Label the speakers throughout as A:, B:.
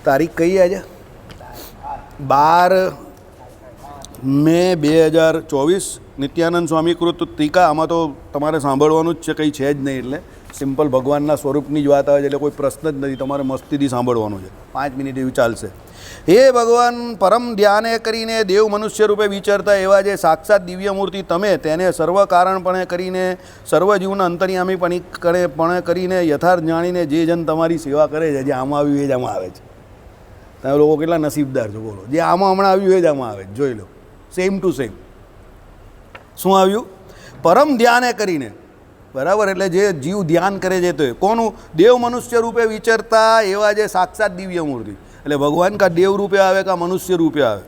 A: તારીખ કઈ આજે 12 મે 2024 નિત્યાનંદ સ્વામીકૃત ટીકા. આમાં તો તમારે સાંભળવાનું જ છે, કંઈ છે જ નહીં. એટલે સિમ્પલ ભગવાનના સ્વરૂપની જ વાત આવે છે, એટલે કોઈ પ્રશ્ન જ નથી. તમારે મસ્તીથી સાંભળવાનું છે, 5 મિનિટ એવું ચાલશે. હે ભગવાન, પરમ ધ્યાને કરીને દેવ મનુષ્ય રૂપે વિચરતા એવા જે સાક્ષાત દિવ્ય મૂર્તિ તમે, તેને સર્વ કારણપણે કરીને સર્વ જીવના અંતર્યામીપણે કરીને યથાર્થ જાણીને જે જન તમારી સેવા કરે છે, જે આમાં આવ્યું એ જ આમાં આવે છે. તમે લોકો કેટલા નસીબદાર છો બોલો. જે આમાં હમણાં આવ્યું એ જ આમાં આવે, જોઈ લો. Same to same. શું આવ્યું? પરમ ધ્યાને કરીને, બરાબર. એટલે જે જીવ ધ્યાન કરે છે તો કોનું? દેવ મનુષ્ય રૂપે વિચરતા એવા જે સાક્ષાત દિવ્ય મૂર્તિ. એટલે ભગવાન કા દેવ રૂપે આવે કા મનુષ્ય રૂપે આવે,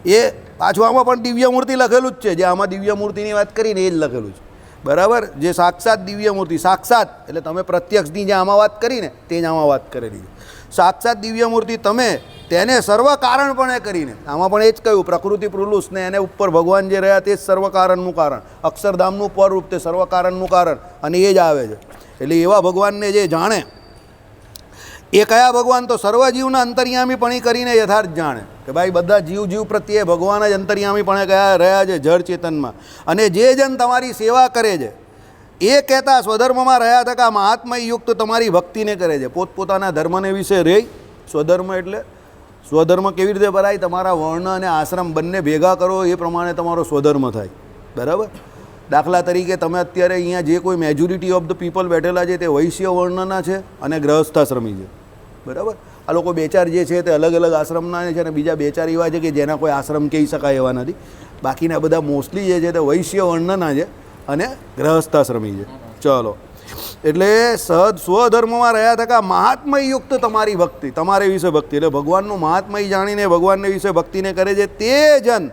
A: એ પાછું આમાં પણ દિવ્ય મૂર્તિ લખેલું જ છે. જે આમાં દિવ્ય મૂર્તિની વાત કરીને એ જ લખેલું છે, બરાબર. જે સાક્ષાત દિવ્ય મૂર્તિ, સાક્ષાત એટલે તમે પ્રત્યક્ષની જે આમાં વાત કરીને તે જ આમાં વાત કરેલી છે. સાક્ષાત દિવ્ય મૂર્તિ તમે, તેને સર્વ કારણપણે કરીને, આમાં પણ એ જ કહ્યું, પ્રકૃતિ પુરુષ ને એને ઉપર ભગવાન જે રહ્યા તે જ સર્વ કારણનું કારણ, અક્ષરધામનું પરરૂપ તે સર્વ કારણનું કારણ, અને એ જ આવે છે. એટલે એવા ભગવાનને જે જાણે, એ કયા ભગવાન? તો સર્વ જીવના અંતર્યામીપણી કરીને યથાર્થ જાણે કે ભાઈ બધા જીવ પ્રત્યે ભગવાન જ અંતર્યામીપણે કયા રહ્યા છે જળ ચેતનમાં. અને જે જન તમારી સેવા કરે છે એ કહેતા સ્વધર્મમાં રહ્યા થકા મહાત્મય યુક્ત તમારી ભક્તિને કરે છે. પોતપોતાના ધર્મને વિશે રહે. સ્વધર્મ એટલે સ્વધર્મ કેવી રીતે ભરાય? તમારા વર્ણ અને આશ્રમ બંને ભેગા કરો એ પ્રમાણે તમારો સ્વધર્મ થાય, બરાબર. દાખલા તરીકે તમે અત્યારે અહીંયા જે કોઈ મેજોરિટી ઓફ ધ પીપલ બેઠેલા છે તે વૈશ્ય વર્ણના છે અને ગ્રહસ્થાશ્રમી છે, બરાબર. આ લોકો 2-4 જે છે તે અલગ અલગ આશ્રમના છે, અને બીજા 2-4 એવા છે કે જેના કોઈ આશ્રમ કહી શકાય એવા નથી. બાકીના બધા મોસ્ટલી જે છે તે વૈશ્ય વર્ણના છે અને ગ્રહસ્થાશ્રમી છે. ચલો, એટલે સહજ સ્વધર્મમાં રહ્યા થકા મહાત્મય યુક્ત તમારી ભક્તિ, તમારે વિશે ભક્તિ. એટલે ભગવાનનું મહાત્મય જાણીને ભગવાનને વિશે ભક્તિને કરે છે તે જન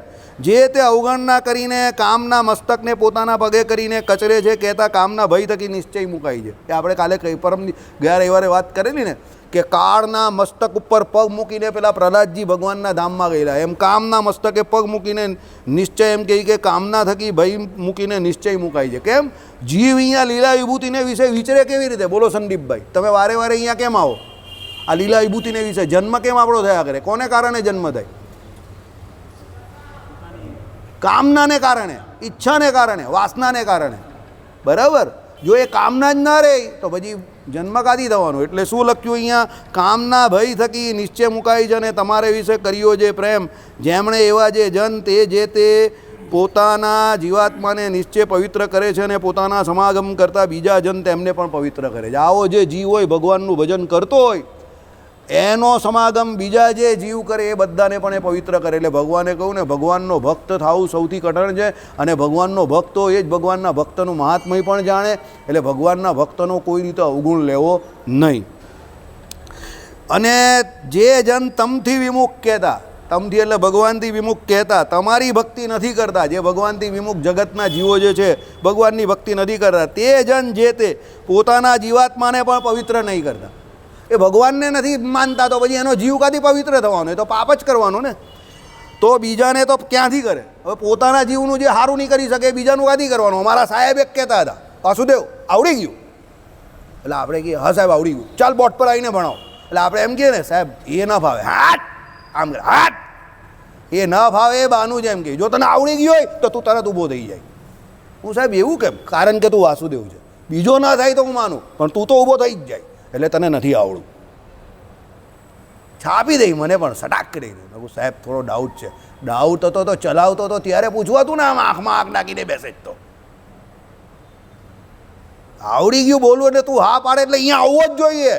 A: જે તે અવગણના કરીને કામના મસ્તકને પોતાના પગે કરીને કચરે છે, કહેતા કામના ભય થકી નિશ્ચય મુકાય છે. એ આપણે કાલે ગયા રવિવારે વાત કરેલી ને કે કાળના મસ્તક ઉપર પગ મૂકીને પેલા પ્રહલાદજી ભગવાનના ધામમાં ગયેલા, એમ કામના મસ્તકે પગ મૂકીને નિશ્ચય, એમ કહે કે કામના થકી ભય મૂકીને નિશ્ચય મુકાય છે. કેમ? જીવ અહીંયા લીલા વિભૂતિને વિશે વિચરે કેવી રીતે? બોલો સંદીપભાઈ, તમે વારે અહીંયા કેમ આવો? આ લીલા વિભૂતિને વિશે જન્મ કેમ આપણો થયા કરે? કોને કારણે જન્મ થાય? કામનાને કારણે, ઈચ્છાને કારણે, વાસનાને કારણે, બરાબર. જો એ કામના જ ના રહે તો પછી જન્મ કાથી થવાનો? એટલે શું લખ્યું અહીંયા? કામના ભય થકી નિશ્ચય મુકાય છે અને તમારે વિશે કર્યો જે પ્રેમ, જેમણે એવા જે જન તે પોતાના જીવાત્માને નિશ્ચય પવિત્ર કરે છે અને પોતાના સમાગમ કરતા બીજા જન તેમને પણ પવિત્ર કરે છે. આવો જે જીવ હોય ભગવાનનું ભજન કરતો હોય, એનો સમાગમ બીજા જે જીવ કરે એ બધાને પણ એ પવિત્ર કરે. એટલે ભગવાને કહ્યું ને, ભગવાનનો ભક્ત થવું સૌથી કઠણ છે, અને ભગવાનનો ભક્ત હોય એ જ ભગવાનના ભક્તનું મહાત્મય પણ જાણે. એટલે ભગવાનના ભક્તનો કોઈ રીતે અવગુણ લેવો નહીં. અને જે જન તમથી વિમુખ કહેતા, તમથી એટલે ભગવાનથી વિમુખ કહેતા, તમારી ભક્તિ નથી કરતા, જે ભગવાનથી વિમુખ જગતના જીવો જે છે ભગવાનની ભક્તિ નથી કરતા, તે જન જે તે પોતાના જીવાત્માને પણ પવિત્ર નહીં કરતા. એ ભગવાનને નથી માનતા તો પછી એનો જીવ કાથી પવિત્ર થવાનો? એ તો પાપ જ કરવાનો ને. તો બીજાને તો ક્યાંથી કરે? હવે પોતાના જીવનું જે સારું નહીં કરી શકે બીજાનું કાથી કરવાનું? અમારા સાહેબ એક કહેતા હતા, વાસુદેવ આવડી ગયું. એટલે આપણે કહીએ હા સાહેબ આવડી ગયું, ચાલ બોટ પર આવીને ભણાવો. એટલે આપણે એમ કહીએ ને સાહેબ એ ન ફાવે, હાટ આમ કરે, હાટ એ ન ફાવે એ બાનું જ એમ કહે. જો તને આવડી ગયું હોય તો તું તરત ઊભો થઈ જાય. હું સાહેબ એવું કેમ? કારણ કે તું વાસુદેવ છે. બીજો ના થાય તો હું માનું, પણ તું તો ઊભો થઈ જ જાય. એટલે તને નથી આવડું. છાપી દઈ મને પણ સટાક કરી દઉં. સાહેબ થોડો ડાઉટ છે. ડાઉટ હતો તો ચલાવતો તો ત્યારે પૂછવાતું ને, આમ આંખમાં આંખ નાખીને બેસે તો. આવડી ગયું બોલવું એટલે તું હા પાડે એટલે અહીંયા આવવો જ જોઈએ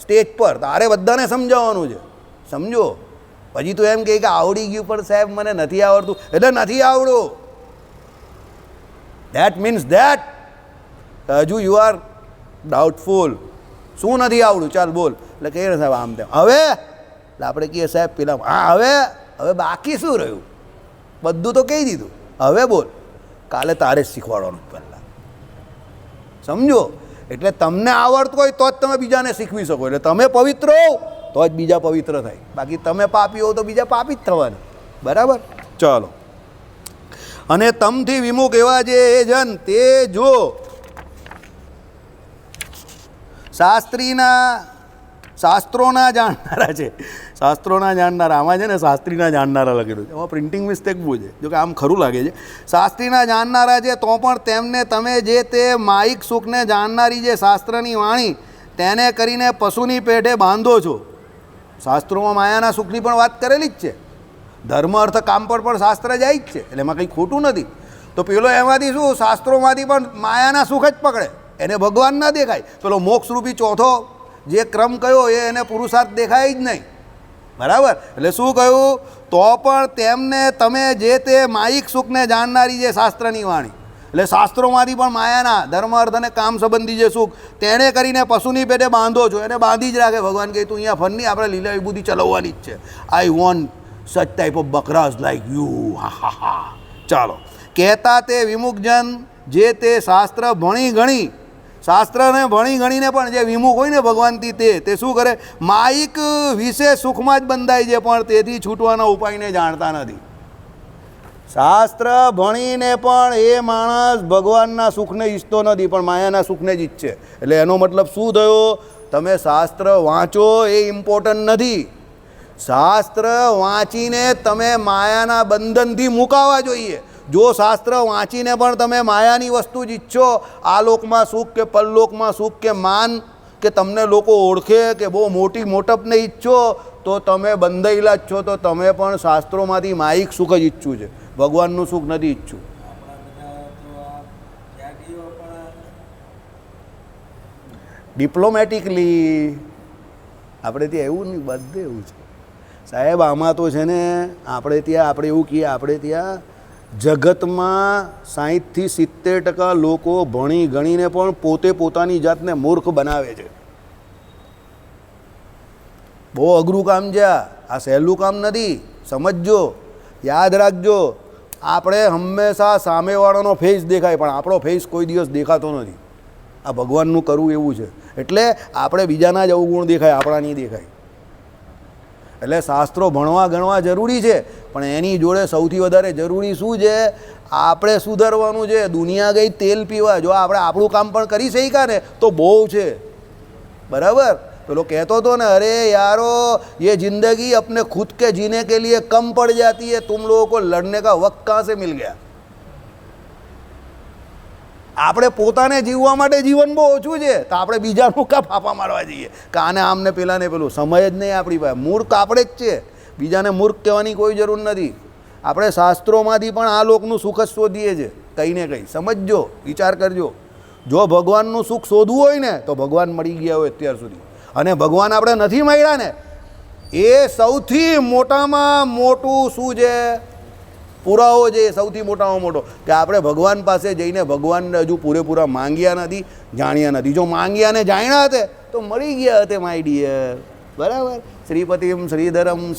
A: સ્ટેજ પર. તારે બધાને સમજાવવાનું છે, સમજો. પછી તું એમ કહે કે આવડી ગયું પણ સાહેબ મને નથી આવડતું, એટલે નથી આવડું. ધેટ મીન્સ ધેટ હજુ યુ આર ડાઉટફુલ. શું નથી આવડું? ચાલ બોલ. એટલે કહીએ ને સાહેબ આમ તેમ. હવે એટલે આપણે કહીએ સાહેબ પેલા હા હવે બાકી શું રહ્યું? બધું તો કહી દીધું, હવે બોલ. કાલે તારે જ શીખવાડવાનું પહેલાં, સમજો. એટલે તમને આવડતું હોય તો જ તમે બીજાને શીખવી શકો. એટલે તમે પવિત્ર હો તો જ બીજા પવિત્ર થાય. બાકી તમે પાપી હો તો બીજા પાપી જ થવાના, બરાબર. ચાલો. અને તમથી વિમુખ એવા જે એ જન તે જો શાસ્ત્રીના શાસ્ત્રોના જાણનારા છે, શાસ્ત્રોના જાણનારા. આમાં છે ને શાસ્ત્રીના જાણનારા લખેલું છે, એમાં પ્રિન્ટિંગ મિસ્ટેક બહુ છે, જો કે આમ ખરું લાગે છે. શાસ્ત્રીના જાણનારા છે તો પણ તેમને તમે જે તે માયિક સુખને જાણનારી જે શાસ્ત્રની વાણી તેને કરીને પશુની પેઠે બાંધો છો. શાસ્ત્રોમાં માયાના સુખની પણ વાત કરેલી જ છે. ધર્મ અર્થ કામ પર પણ શાસ્ત્ર જાય જ છે, એટલે એમાં કંઈ ખોટું નથી. તો પેલો એમાંથી શું શાસ્ત્રોમાંથી પણ માયાના સુખ જ પકડે, એને ભગવાન ના દેખાય. પેલો મોક્ષરૂપી ચોથો જે ક્રમ કયો એ એને પુરુષાર્થ દેખાય જ નહીં. બરાબર? એટલે શું કહ્યું? તો પણ તેમને તમે જે તે માયિક સુખને જાણનારી જે શાસ્ત્રની વાણી, એટલે શાસ્ત્રોમાંથી પણ માયાના ધર્મ અર્થ અને કામ સંબંધી જે સુખ તેણે કરીને પશુની પેટે બાંધો છો. એને બાંધી જ રાખે. ભગવાન કહે તું અહીંયા ફરની, આપણે લીલા વિભૂતિ ચલાવવાની જ છે. I want such type of બકરાસ લાઈક યુ. હા હા હા. ચાલો, કહેતા તે વિમુખજન જે તે શાસ્ત્ર ભણી ગણી, શાસ્ત્રને ભણી ગણીને પણ જે વિમુખ હોય ને ભગવાનથી તે શું કરે? માયિક વિશે સુખમાં જ બંધાય છે, પણ તેથી છૂટવાના ઉપાયને જાણતા નથી. શાસ્ત્ર ભણીને પણ એ માણસ ભગવાનના સુખને ઈચ્છતો નથી, પણ માયાના સુખને જ ઈચ્છે. એટલે એનો મતલબ શું થયો? તમે શાસ્ત્ર વાંચો એ ઇમ્પોર્ટન્ટ નથી. શાસ્ત્ર વાંચીને તમે માયાના બંધનથી મુકાવા જોઈએ. જો શાસ્ત્ર વાંચીને પણ તમે માયાની વસ્તુ જ ઈચ્છો, આ લોકમાં સુખ કે પરલોકમાં સુખ કે માન કે તમને લોકો ઓળખે કે બહુ મોટી મોટપને ઈચ્છો, તો તમે બંધાયેલા જ છો. તો તમે પણ શાસ્ત્રોમાંથી માયિક સુખ જ ઈચ્છું છે, ભગવાનનું સુખ નથી ઈચ્છું. ડિપ્લોમેટિકલી આપણે ત્યાં એવું નહીં, બધે એવું છે સાહેબ. આમાં તો છે ને આપણે ત્યાં આપણે એવું કહીએ, આપણે ત્યાં જગતમાં 60-70% લોકો ભણી ગણીને પણ પોતે પોતાની જાતને મૂર્ખ બનાવે છે. બહુ અઘરું કામ છે આ, સહેલું કામ નથી. સમજજો, યાદ રાખજો. આપણે હંમેશા સામેવાળાનો ફેસ દેખાય, પણ આપણો ફેસ કોઈ દિવસ દેખાતો નથી. આ ભગવાનનું કરવું એવું છે. એટલે આપણે બીજાના જ અવગુણ દેખાય, આપણા નહીં દેખાય. એટલે શાસ્ત્રો ભણવા ગણવા જરૂરી છે, પણ એની જોડે સૌથી વધારે જરૂરી શું છે? આપણે સુધરવાનું છે. દુનિયા ગઈ તેલ પીવા. જો આપણે આપણું કામ પણ કરી શક્યા ને તો બહુ છે. બરાબર? પેલો કહેતો હતો ને, અરે યારો ये जिंदगी अपने खुद के जीने के लिए कम पड़ जाती है, तुम लोगों को लड़ने का वक्त कहाँ से मिल गया? આપણે પોતાને જીવવા માટે જીવન બહુ ઓછું છે, તો આપણે બીજાનું કા ફાફા મારવા જઈએ કે આને આમને પેલાને પેલું? સમય જ નહીં આપણી પાસે. મૂર્ખ આપણે જ છે, બીજાને મૂર્ખ કહેવાની કોઈ જરૂર નથી. આપણે શાસ્ત્રોમાંથી પણ આ લોકનું સુખ જ શોધીએ છીએ કંઈ ને કંઈ. સમજજો, વિચાર કરજો. જો ભગવાનનું સુખ શોધવું હોય ને તો ભગવાન મળી ગયા હોય અત્યાર સુધી, અને ભગવાન આપણે નથી મળ્યા ને, એ સૌથી મોટામાં મોટું શું છે? પુરાવો છે સૌથી મોટામાં મોટો, કે આપણે ભગવાન પાસે જઈને ભગવાનને હજુ પૂરેપૂરા માંગ્યા નથી, જાણ્યા નથી. જો માંગ્યા ને જાણ્યા હતે તો મળી ગયા હતે માય ડિયર. બરાબર? શ્રીપતિમ શ્રીધરમ